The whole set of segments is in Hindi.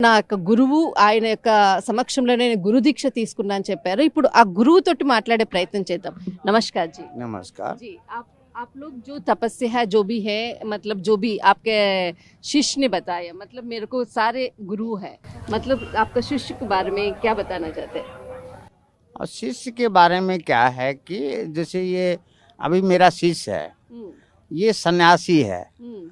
నా యొక్క గురువు ఆయన యొక్క సమక్షంలో నేను గురు దీక్ష తీసుకున్నా అని చెప్పారు. ఇప్పుడు ఆ గురువుతోటి మాట్లాడే ప్రయత్నం చేద్దాం. నమస్కార్ जी। नमस्कार। जी आप लोग जो तपस्या है जो भी है मतलब जो भी आपके शिष्य ने बताया मतलब मेरे को सारे गुरु है मतलब आपका शिष्य के बारे में क्या बताना चाहते हैं? और शिष्य के बारे में क्या है कि जैसे ये अभी मेरा शिष्य है, हम्म, ये सन्यासी है हम्म,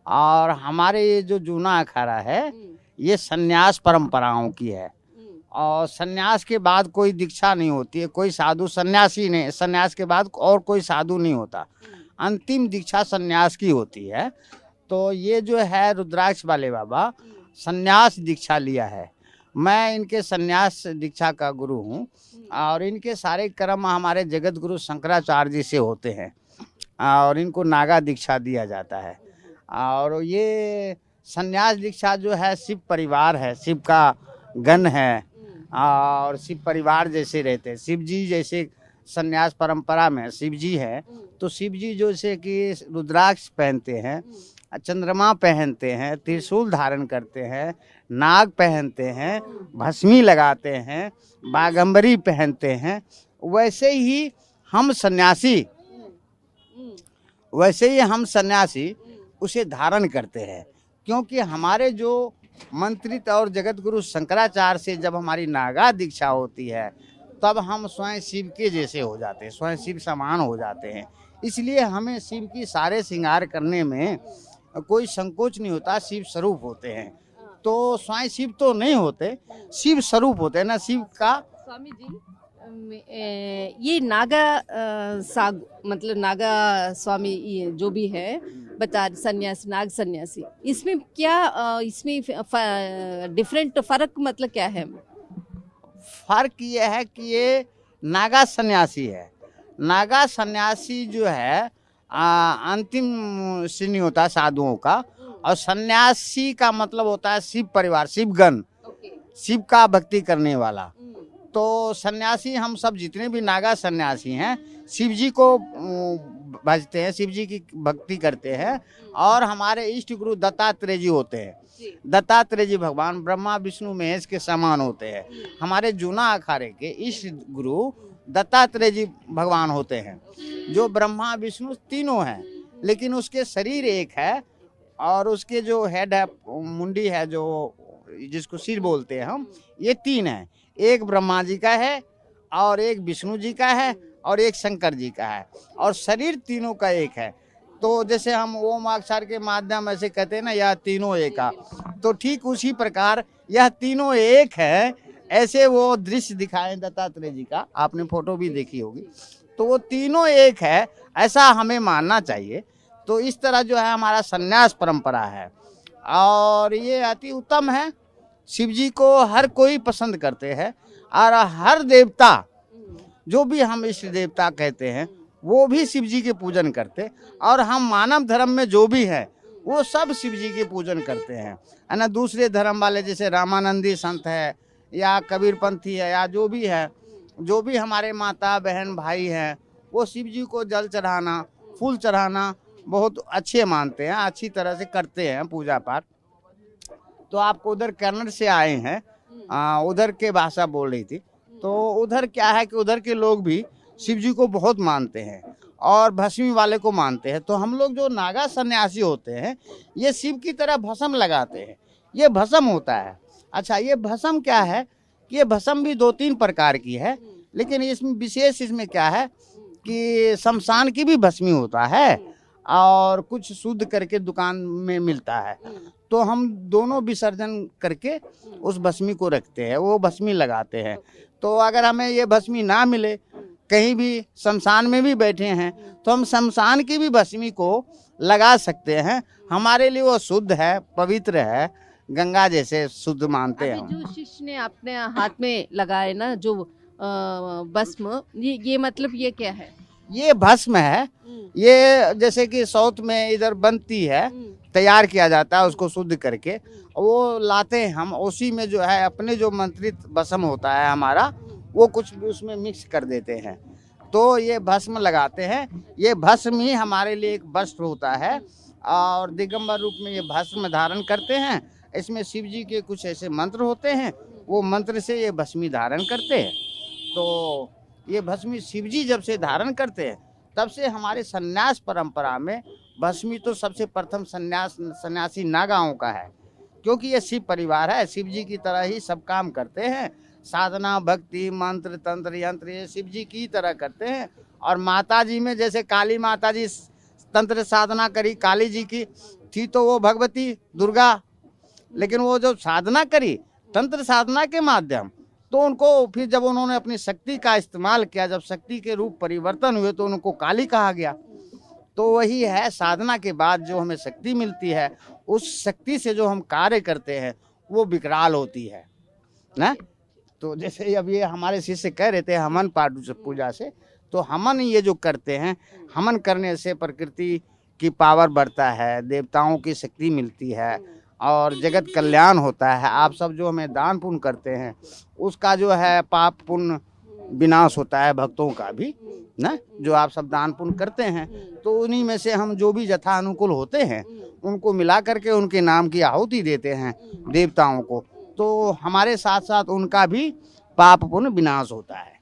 और हमारे ये जो जूना अखाड़ा है हम्म, ये सन्यास परंपराओं की है। हम्म, और सन्यास के बाद कोई दीक्षा नहीं होती है, कोई साधु सन्यासी नहीं, सन्यास के बाद और कोई साधु नहीं होता, अंतिम दीक्षा सन्यास की होती है। तो ये जो है रुद्राक्ष वाले बाबा सन्यास दीक्षा लिया है। मैं इनके सन्यास दीक्षा का गुरु हूँ और इनके सारे कर्म हमारे जगत गुरु शंकराचार्य जी से होते हैं और इनको नागा दीक्षा दिया जाता है। और ये सन्यास दीक्षा जो है शिव परिवार है, शिव का गण है और शिव परिवार जैसे रहते हैं। शिव जी जैसे सन्यास परंपरा में शिव जी है तो शिव जी जैसे कि रुद्राक्ष पहनते हैं, चंद्रमा पहनते हैं, त्रिशूल धारण करते हैं, नाग पहनते हैं, भस्मी लगाते हैं, बागंबरी पहनते हैं, वैसे ही हम सन्यासी उसे धारण करते हैं। क्योंकि हमारे जो मंत्रित और जगत गुरु शंकराचार्य से जब हमारी नागा दीक्षा होती है तब हम स्वयं शिव के जैसे हो जाते हैं, स्वयं शिव समान हो जाते हैं। इसलिए हमें शिव की सारे श्रृंगार करने में कोई संकोच नहीं होता, शिव स्वरूप होते हैं। तो स्वयं शिव तो नहीं होते, शिव स्वरूप होते हैं ना शिव का। स्वामी जी ये नागा साग मतलब नागा स्वामी ये जो भी है बता सन्यासी नाग सन्यासी इसमें क्या इसमें डिफरेंट फर्क मतलब क्या है? फर्क ये है कि ये नागा सन्यासी है। नागा सन्यासी जो है अंतिम श्रेणी होता है साधुओं का और सन्यासी का मतलब होता है शिव परिवार, शिवगण, शिव का भक्ति करने वाला। तो सन्यासी हम सब जितने भी नागा सन्यासी हैं शिव जी को भजते हैं, शिव जी की भक्ति करते हैं और हमारे इष्ट गुरु दत्तात्रेय जी होते हैं। दत्तात्रेय जी भगवान ब्रह्मा विष्णु महेश के समान होते हैं। हमारे जूना अखाड़े के इष्ट गुरु दत्तात्रेय जी भगवान होते हैं जो ब्रह्मा विष्णु तीनों हैं लेकिन उसके शरीर एक है और उसके जो हेड है मुंडी है जो जिसको सिर बोलते हैं हम, ये तीन है। एक ब्रह्मा जी का है और एक विष्णु जी का है और एक शंकर जी का है और शरीर तीनों का एक है। तो जैसे हम ओम अक्षर के माध्यम ऐसे कहते हैं ना यह तीनों एक है, तो ठीक उसी प्रकार यह तीनों एक है। ऐसे वो दृश्य दिखाए दत्तात्रेय जी का, आपने फोटो भी देखी होगी। तो वो तीनों एक है ऐसा हमें मानना चाहिए। तो इस तरह जो है हमारा सन्यास परंपरा है और ये अति उत्तम है। शिव जी को हर कोई पसंद करते हैं और हर देवता जो भी हम इष्ट देवता कहते हैं वो भी शिव जी के पूजन करते और हम मानव धर्म में जो भी है वो सब शिव जी के पूजन करते हैं। है ना, दूसरे धर्म वाले जैसे रामानंदी संत है या कबीरपंथी है या जो भी हमारे माता बहन भाई हैं वो शिव जी को जल चढ़ाना फूल चढ़ाना बहुत अच्छे मानते हैं, अच्छी तरह से करते हैं पूजा पाठ। तो आपको उधर कन्नड़ से आए हैं, उधर के भाषा बोल रही थी। तो उधर क्या है कि उधर के लोग भी शिव जी को बहुत मानते हैं और भस्मी वाले को मानते हैं। तो हम लोग जो नागा सन्यासी होते हैं ये शिव की तरह भस्म लगाते हैं, ये भस्म होता है। अच्छा, ये भस्म क्या है कि ये भस्म भी 2-3 प्रकार की है लेकिन इसमें विशेष इसमें क्या है कि शमशान की भी भस्मी होता है और कुछ शुद्ध करके दुकान में मिलता है। तो हम दोनों विसर्जन करके उस भस्मी को रखते हैं, वो भस्मी लगाते हैं। तो अगर हमें ये भस्मी ना मिले, कहीं भी शमशान में भी बैठे हैं तो हम शमशान की भी भस्मी को लगा सकते हैं। हमारे लिए वो शुद्ध है, पवित्र है, गंगा जैसे शुद्ध मानते हैं। जो शिष्य ने अपने हाथ में लगाए ना जो भस्म ये मतलब ये क्या है? ये भस्म है, ये जैसे कि साउथ में इधर बनती है, तैयार किया जाता है उसको शुद्ध करके वो लाते हैं हम। उसी में जो है अपने जो मंत्रित भस्म होता है हमारा वो कुछ भी उसमें मिक्स कर देते हैं तो ये भस्म लगाते हैं। ये भस्म ही हमारे लिए एक वस्त्र होता है और दिगंबर रूप में ये भस्म धारण करते हैं इसमें शिव जी के कुछ ऐसे मंत्र होते हैं, वो मंत्र से ये भस्मी धारण करते हैं। तो ये भस्मी शिव जी जब से धारण करते हैं तब से हमारे सन्यास परंपरा में भस्मी तो सबसे प्रथम सन्यासी नागाओं का है, क्योंकि ये शिव परिवार है, शिव जी की तरह ही सब काम करते हैं। साधना भक्ति मंत्र तंत्र यंत्र ये शिव जी की तरह करते हैं। और माता जी में जैसे काली माता जी तंत्र साधना करी, काली जी की थी तो वो भगवती दुर्गा, लेकिन वो जब साधना करी तंत्र साधना के माध्यम, तो उनको फिर जब उन्होंने अपनी शक्ति का इस्तेमाल किया, जब शक्ति के रूप परिवर्तन हुए तो उनको काली कहा गया। तो वही है, साधना के बाद जो हमें शक्ति मिलती है, उस शक्ति से जो हम कार्य करते हैं वो विकराल होती है ना। तो जैसे अब ये हमारे शिष्य कह रहे थे हमन पाठ पूजा से, तो हमन ये जो करते हैं, हमन करने से प्रकृति की पावर बढ़ता है, देवताओं की शक्ति मिलती है और जगत कल्याण होता है। आप सब जो हमें दान पुण्य करते हैं उसका जो है पाप पुण्य विनाश होता है, भक्तों का भी ना, जो आप सब दान पुण्य करते हैं तो उन्हीं में से हम जो भी यथा अनुकूल होते हैं उनको मिला करके उनके नाम की आहुति देते हैं देवताओं को, तो हमारे साथ साथ उनका भी पाप पुण्य विनाश होता है।